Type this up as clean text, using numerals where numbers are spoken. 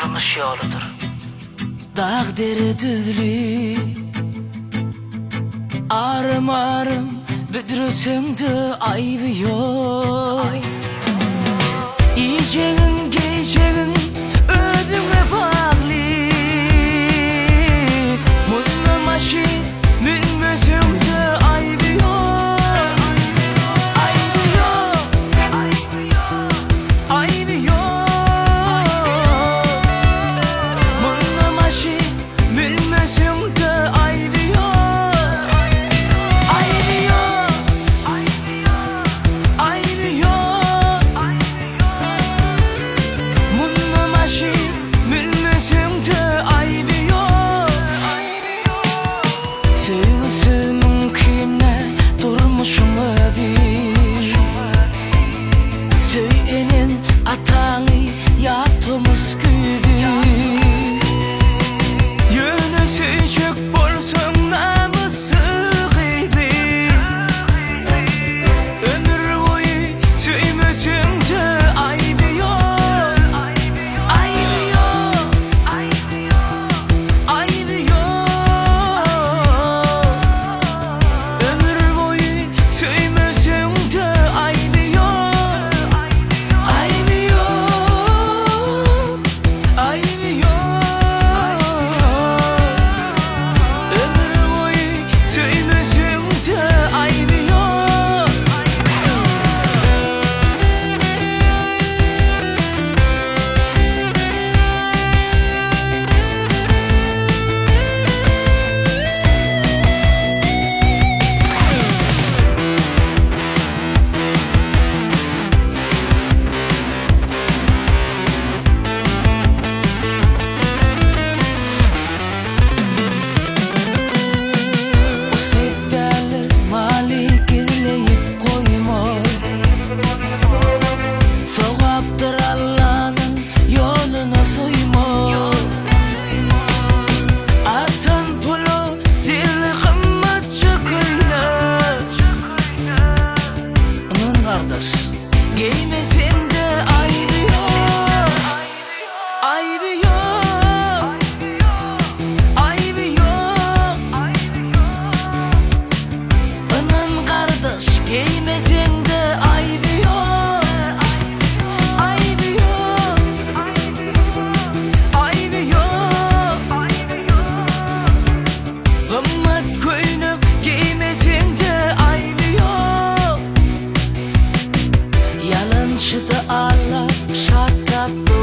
turmuş yoludur. Dağderi düzlü arım arım büdürüsündü ayvı yok. İyeceğin giyeceğin ödüne bağlı, mutlu maşı mülmüsündü ayvı yok. Ayvı yok, ayvı yok. Mutlu maşı mülmüsündü ayvı yok. Ayvı yok, ayvı yok. Mutlu maşı mülmüsündü ayvı yok. Sevgisiz mümkünne durmuşum ödü. Söylenin atanı yaptığımız güdü. Yönü söyleyecek bolsun namussuzuydu. Ömür boyu söymesün de ayıbı yok. Ayıbı yok, ayıbı yok. Ömür boyu söymesün de ayıbı yok. Ayıbı yok, ayıbı yok. Ömür boyu söymesün de ayıbı yok. O sevdalar mali gizleyip koyma. Sevaptır Allah'ın yoluna soyma. Artan pulu dil kımmetçi kıylar. Aman kardeş, giymesin de ayıbı yok. Ayıbı yok, ayıbı yok. Aman kardeş, giymesin de ayıbı yok. Ayıbı yok, ayıbı yok. Kımmet koynuk giymesin de ayıbı yok. Yalancı da ağlar şakatlı